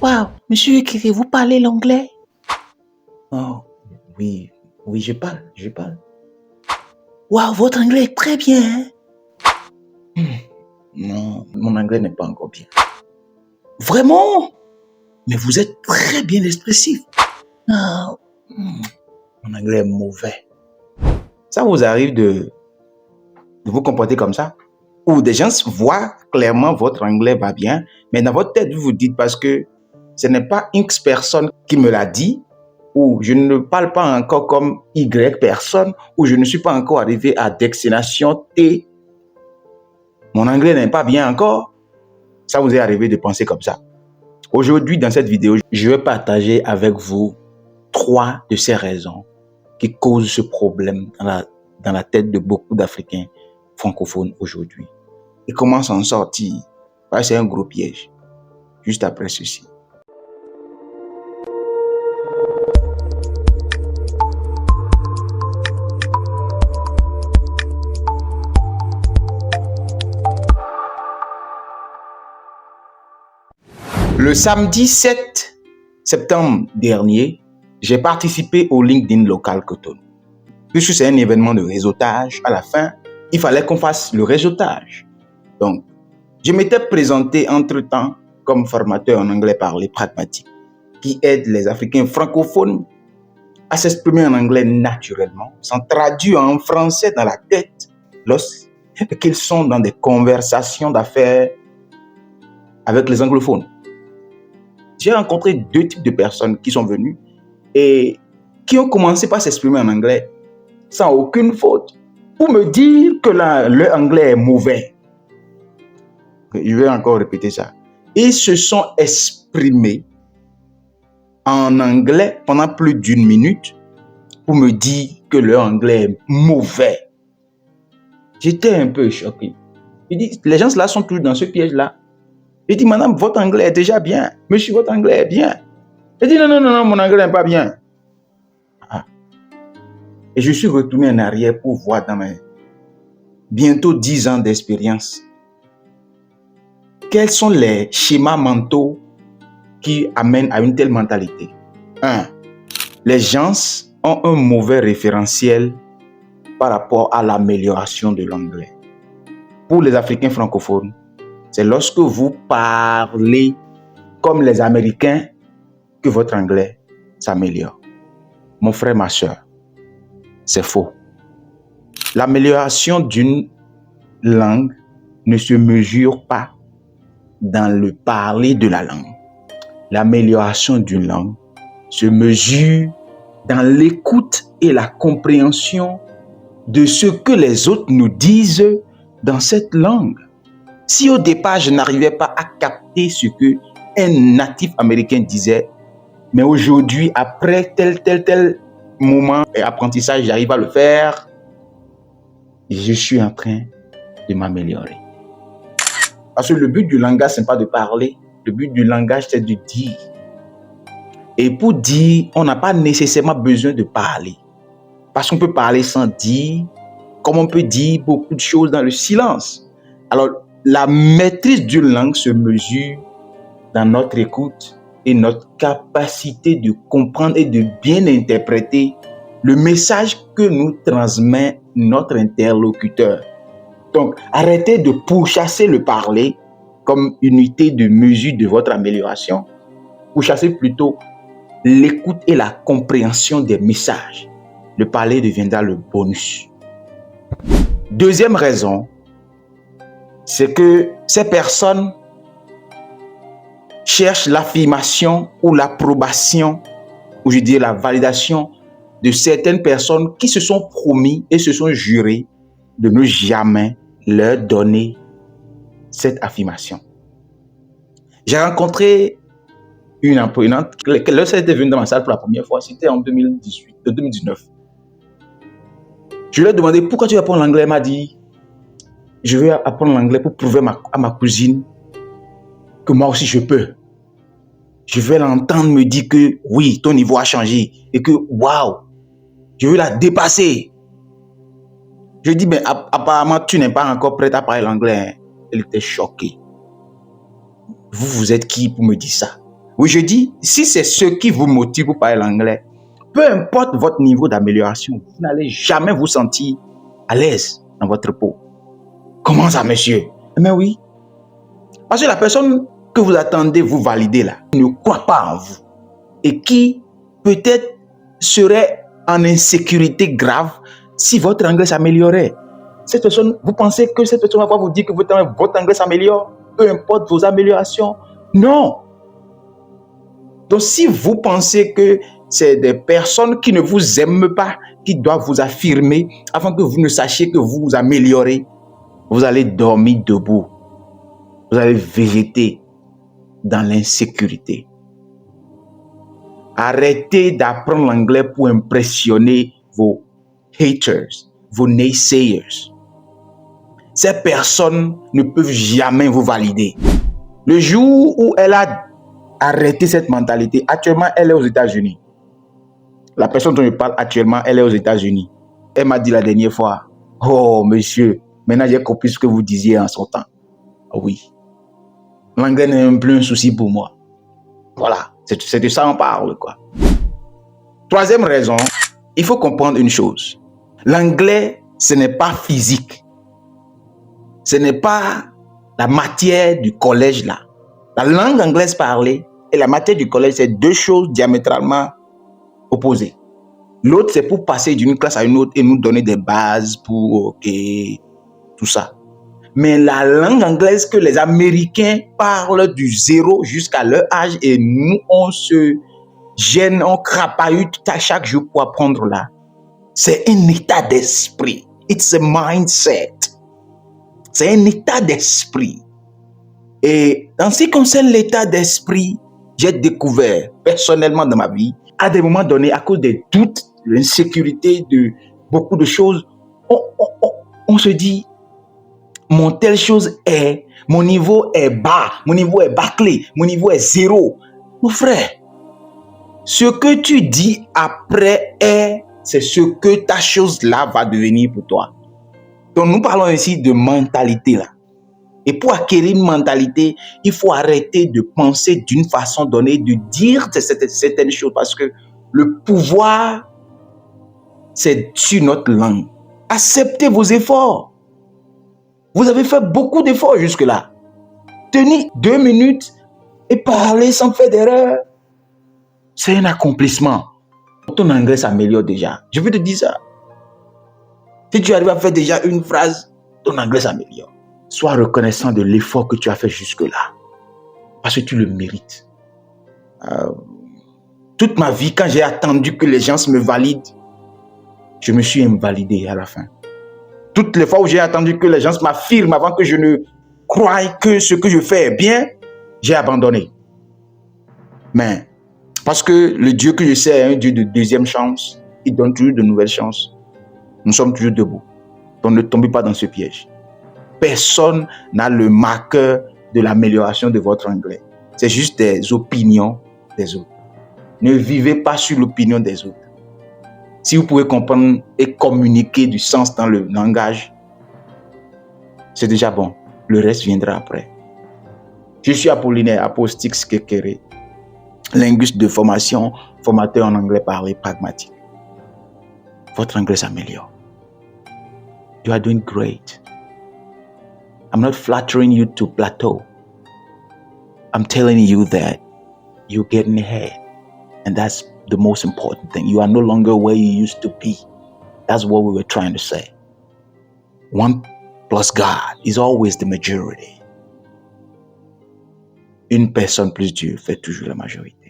Waouh, monsieur, vous parlez l'anglais? Oh, oui, oui, je parle. Waouh, votre anglais est très bien, hein? Non, mon anglais n'est pas encore bien. Vraiment? Mais vous êtes très bien expressif. Ah, Mon anglais est mauvais. Ça vous arrive de vous comporter comme ça? Ou des gens voient clairement votre anglais va bien, mais dans votre tête, vous vous dites parce que ce n'est pas X personne qui me l'a dit, ou je ne parle pas encore comme Y personne, ou je ne suis pas encore arrivé à destination T. Mon anglais n'est pas bien encore. Ça vous est arrivé de penser comme ça. Aujourd'hui, dans cette vidéo, je vais partager avec vous 3 de ces raisons qui causent ce problème dans la tête de beaucoup d'Africains francophones aujourd'hui. Et comment s'en sortir? C'est un gros piège. Juste après ceci. Le samedi 7 septembre dernier, j'ai participé au LinkedIn local Cotonou. Puisque c'est un événement de réseautage, à la fin, il fallait qu'on fasse le réseautage. Donc, je m'étais présenté entre-temps comme formateur en anglais parlé pragmatique, qui aide les Africains francophones à s'exprimer en anglais naturellement, sans traduire en français dans la tête lorsqu'ils sont dans des conversations d'affaires avec les anglophones. J'ai rencontré 2 types de personnes qui sont venues et qui ont commencé par s'exprimer en anglais sans aucune faute pour me dire que leur anglais est mauvais. Je vais encore répéter ça. Ils se sont exprimés en anglais pendant plus d'1 minute pour me dire que leur anglais est mauvais. J'étais un peu choqué. Je dis, les gens là sont tous dans ce piège-là. Je dis, madame, votre anglais est déjà bien. Monsieur, votre anglais est bien. Je dis, non, mon anglais n'est pas bien. Et je suis retourné en arrière pour voir dans mes bientôt 10 ans d'expérience quels sont les schémas mentaux qui amènent à une telle mentalité. 1. Les gens ont un mauvais référentiel par rapport à l'amélioration de l'anglais. Pour les Africains francophones, c'est lorsque vous parlez comme les Américains que votre anglais s'améliore. Mon frère, ma soeur, c'est faux. L'amélioration d'une langue ne se mesure pas dans le parler de la langue. L'amélioration d'une langue se mesure dans l'écoute et la compréhension de ce que les autres nous disent dans cette langue. Si au départ, je n'arrivais pas à capter ce que un natif américain disait, mais aujourd'hui, après tel moment et apprentissage, j'arrive à le faire, je suis en train de m'améliorer. Parce que le but du langage, ce n'est pas de parler. Le but du langage, c'est de dire. Et pour dire, on n'a pas nécessairement besoin de parler. Parce qu'on peut parler sans dire, comme on peut dire beaucoup de choses dans le silence. Alors, la maîtrise d'une langue se mesure dans notre écoute et notre capacité de comprendre et de bien interpréter le message que nous transmet notre interlocuteur. Donc, arrêtez de pourchasser le parler comme unité de mesure de votre amélioration. Pourchassez plutôt l'écoute et la compréhension des messages. Le parler deviendra le bonus. Deuxième raison, c'est que ces personnes cherchent l'affirmation ou l'approbation, ou je dirais la validation de certaines personnes qui se sont promis et se sont jurés de ne jamais leur donner cette affirmation. J'ai rencontré une apprenante, lorsqu'elle était venue dans ma salle pour la première fois, c'était en 2019. Je lui ai demandé pourquoi tu apprends l'anglais. Elle m'a dit, je veux apprendre l'anglais pour prouver à ma cousine que moi aussi je peux. Je vais l'entendre me dire que oui, ton niveau a changé et que waouh, je veux la dépasser. Je dis, mais apparemment, tu n'es pas encore prête à parler l'anglais. Elle était choquée. Vous êtes qui pour me dire ça? Oui, je dis, si c'est ce qui vous motive pour parler l'anglais, peu importe votre niveau d'amélioration, vous n'allez jamais vous sentir à l'aise dans votre peau. Comment ça, monsieur? Mais oui. Parce que la personne que vous attendez vous valider là, ne croit pas en vous. Et qui peut-être serait en insécurité grave si votre anglais s'améliorait. Cette personne, vous pensez que cette personne va vous dire que votre anglais s'améliore, peu importe vos améliorations? Non. Donc, si vous pensez que c'est des personnes qui ne vous aiment pas, qui doivent vous affirmer afin que vous ne sachiez que vous vous améliorez, vous allez dormir debout. Vous allez végéter dans l'insécurité. Arrêtez d'apprendre l'anglais pour impressionner vos haters, vos naysayers. Ces personnes ne peuvent jamais vous valider. Le jour où elle a arrêté cette mentalité, actuellement, elle est aux États-Unis. La personne dont je parle actuellement, elle est aux États-Unis. Elle m'a dit la dernière fois, « Oh, monsieur, maintenant j'ai compris ce que vous disiez en son temps. » Oui. L'anglais n'est même plus un souci pour moi. Voilà, c'est de ça on parle, quoi. Troisième raison, il faut comprendre une chose. L'anglais, ce n'est pas physique. Ce n'est pas la matière du collège là. La langue anglaise parlée et la matière du collège, c'est deux choses diamétralement opposées. L'autre, c'est pour passer d'une classe à une autre et nous donner des bases pour tout ça. Mais la langue anglaise que les Américains parlent du 0 jusqu'à leur âge et nous, on se gêne, on crapahute à chaque jour pour apprendre là. C'est un état d'esprit. It's a mindset. C'est un état d'esprit. Et en ce qui concerne l'état d'esprit, j'ai découvert personnellement dans ma vie, à des moments donnés, à cause des doutes, de l'insécurité, de beaucoup de choses, on se dit, mon telle chose est, mon niveau est bas, mon niveau est bâclé, mon niveau est 0. Mon frère, ce que tu dis après c'est ce que ta chose là va devenir pour toi. Donc nous parlons ici de mentalité là. Et pour acquérir une mentalité, il faut arrêter de penser d'une façon donnée, de dire certaines choses parce que le pouvoir, c'est sur notre langue. Acceptez vos efforts. Vous avez fait beaucoup d'efforts jusque-là. Tenir 2 minutes et parler sans faire d'erreur, c'est un accomplissement. Ton anglais s'améliore déjà. Je veux te dire ça. Si tu arrives à faire déjà une phrase, ton anglais s'améliore. Sois reconnaissant de l'effort que tu as fait jusque-là. Parce que tu le mérites. Toute ma vie, quand j'ai attendu que les gens me valident, je me suis invalidé à la fin. Toutes les fois où j'ai attendu que les gens m'affirment avant que je ne croie que ce que je fais est bien, j'ai abandonné. Mais parce que le Dieu que je sais est un Dieu de deuxième chance, il donne toujours de nouvelles chances. Nous sommes toujours debout. Donc ne tombez pas dans ce piège. Personne n'a le marqueur de l'amélioration de votre anglais. C'est juste des opinions des autres. Ne vivez pas sur l'opinion des autres. Si vous pouvez comprendre et communiquer du sens dans le langage, c'est déjà bon. Le reste viendra après. Je suis Apollinaire, Apostix Kekere, linguiste de formation, formateur en anglais parlé pragmatique. Votre anglais s'améliore. You are doing great. I'm not flattering you to plateau. I'm telling you that you're getting ahead. And that's the most important thing. You are no longer where you used to be. That's what we were trying to say. 1 plus God is always the majority. Une personne plus Dieu fait toujours la majorité.